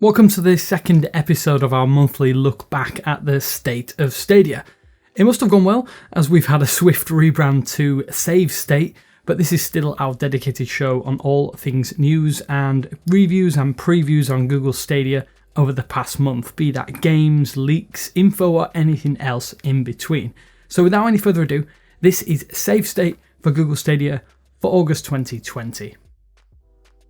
Welcome to the second episode of our monthly look back at the state of Stadia. It must have gone well, as we've had a swift rebrand to Save State, but this is still our dedicated show on all things news and reviews and previews on Google Stadia over the past month, be that games, leaks, info or anything else in between. So without any further ado, this is Save State for Google Stadia for August 2020.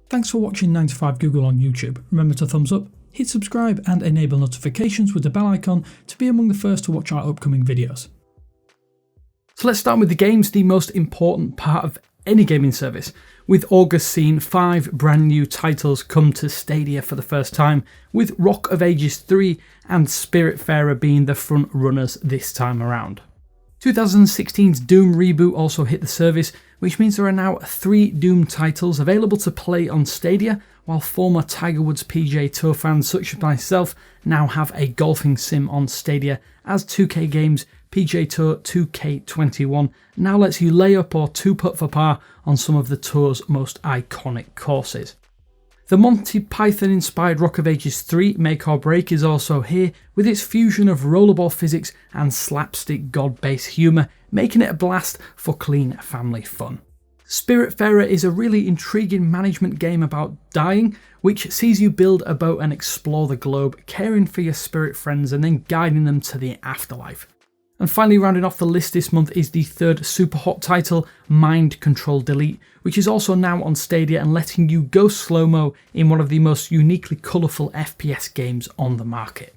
Thanks for watching 9 to 5 Google on YouTube. Remember to thumbs up, hit subscribe and enable notifications with the bell icon to be among the first to watch our upcoming videos. So let's start with the games, the most important part of any gaming service, with August seeing 5 brand new titles come to Stadia for the first time, with Rock of Ages 3 and Spiritfarer being the front runners this time around. 2016's Doom reboot also hit the service, which means there are now 3 Doom titles available to play on Stadia, while former Tiger Woods PGA Tour fans such as myself now have a golfing sim on Stadia, as 2K Games PGA Tour 2K21 now lets you lay up or 2-putt for par on some of the tour's most iconic courses. The Monty Python inspired Rock of Ages 3 Make or Break is also here, with its fusion of rollerball physics and slapstick god-based humour, making it a blast for clean family fun. Spiritfarer is a really intriguing management game about dying, which sees you build a boat and explore the globe, caring for your spirit friends and then guiding them to the afterlife. And finally, rounding off the list this month is the third super hot title, Mind Control Delete, which is also now on Stadia and letting you go slow-mo in one of the most uniquely colourful FPS games on the market.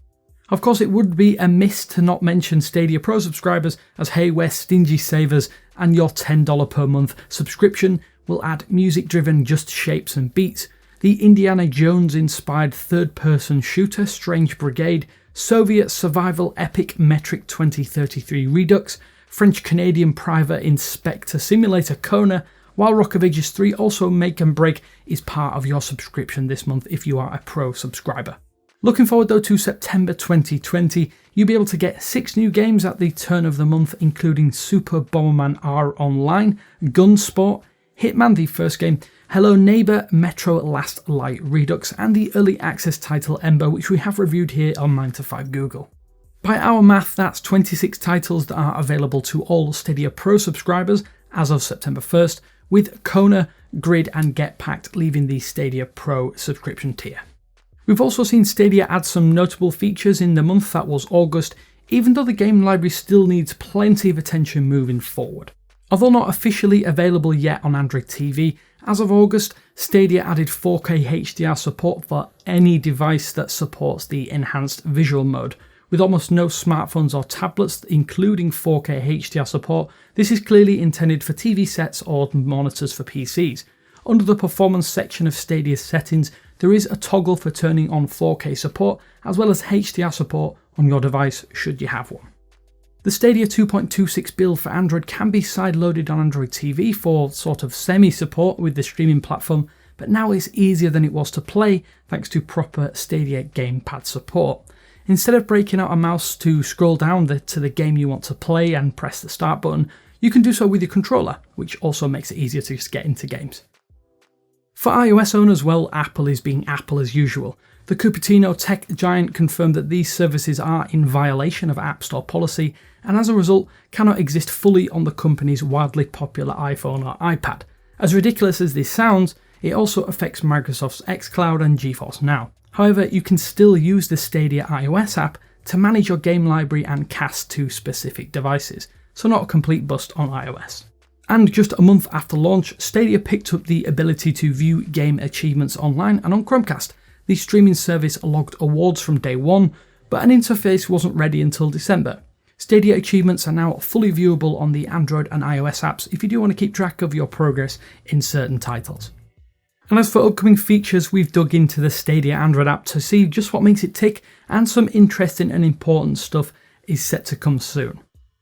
Of course, it would be amiss to not mention Stadia Pro subscribers, as hey, we're stingy savers, and your $10 per month subscription will add music-driven just shapes and beats, the Indiana Jones-inspired third-person shooter Strange Brigade, Soviet survival epic Metric 2033 Redux, French-Canadian private inspector simulator Kona, while Rock of Ages 3 also Make and Break is part of your subscription this month if you are a Pro subscriber. Looking forward though to September 2020, you'll be able to get 6 new games at the turn of the month, including Super Bomberman R Online, Gunsport, Hitman the first game, Hello Neighbor, Metro Last Light Redux, and the early access title Ember, which we have reviewed here on 9 to 5 Google. By our math, that's 26 titles that are available to all Stadia Pro subscribers as of September 1st, with Kona, Grid and Get Packed leaving the Stadia Pro subscription tier. We've also seen Stadia add some notable features in the month that was August, even though the game library still needs plenty of attention moving forward. Although not officially available yet on Android TV, as of August, Stadia added 4K HDR support for any device that supports the enhanced visual mode. With almost no smartphones or tablets including 4K HDR support, this is clearly intended for TV sets or monitors for PCs. Under the performance section of Stadia's settings, there is a toggle for turning on 4K support, as well as HDR support on your device should you have one. The Stadia 2.26 build for Android can be side-loaded on Android TV for sort of semi-support with the streaming platform, but now it's easier than it was to play thanks to proper Stadia gamepad support. Instead of breaking out a mouse to scroll down to the game you want to play and press the start button, you can do so with your controller, which also makes it easier to just get into games. For iOS owners, well, Apple is being Apple as usual. The Cupertino tech giant confirmed that these services are in violation of App Store policy and as a result cannot exist fully on the company's wildly popular iPhone or iPad. As ridiculous as this sounds, it also affects Microsoft's xCloud and GeForce Now. However, you can still use the Stadia iOS app to manage your game library and cast to specific devices, so not a complete bust on iOS. And just a month after launch, Stadia picked up the ability to view game achievements online and on Chromecast. The streaming service logged awards from day one, but an interface wasn't ready until December. Stadia achievements are now fully viewable on the Android and iOS apps if you do want to keep track of your progress in certain titles. And as for upcoming features, we've dug into the Stadia Android app to see just what makes it tick, and some interesting and important stuff is set to come soon.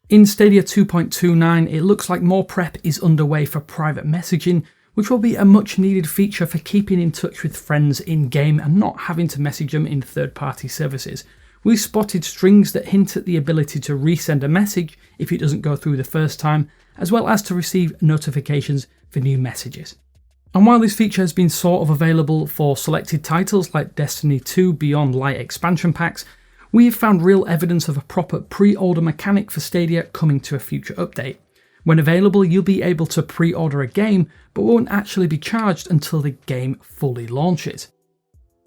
In Stadia 2.29, it looks like more prep is underway for private messaging, which will be a much needed feature for keeping in touch with friends in-game and not having to message them in third-party services. We spotted strings that hint at the ability to resend a message if it doesn't go through the first time, as well as to receive notifications for new messages. And while this feature has been sort of available for selected titles like Destiny 2 Beyond Light expansion packs, we have found real evidence of a proper pre-order mechanic for Stadia coming to a future update. When available, you'll be able to pre-order a game, but won't actually be charged until the game fully launches.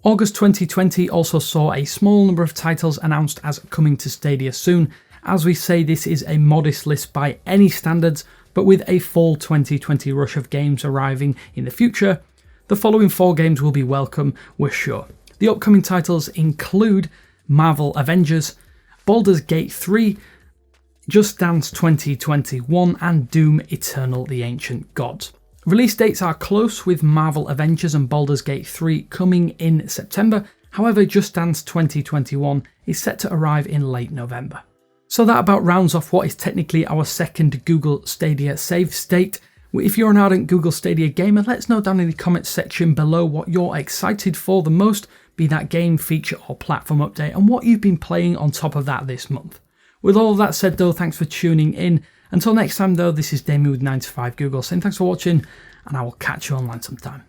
August 2020 also saw a small number of titles announced as coming to Stadia soon. As we say, this is a modest list by any standards, but with a full 2020 rush of games arriving in the future, the following 4 games will be welcome, we're sure. The upcoming titles include Marvel Avengers, Baldur's Gate 3, Just Dance 2021, and Doom Eternal: The Ancient Gods. Release dates are close, with Marvel Avengers and Baldur's Gate 3 coming in September. However, Just Dance 2021 is set to arrive in late November. So that about rounds off what is technically our second Google Stadia save state. If you're an ardent Google Stadia gamer, let us know down in the comments section below what you're excited for the most, be that game, feature or platform update, and what you've been playing on top of that this month. With all of that said though, thanks for tuning in. Until next time though, this is Damien with 9to5 Google saying thanks for watching, and I will catch you online sometime.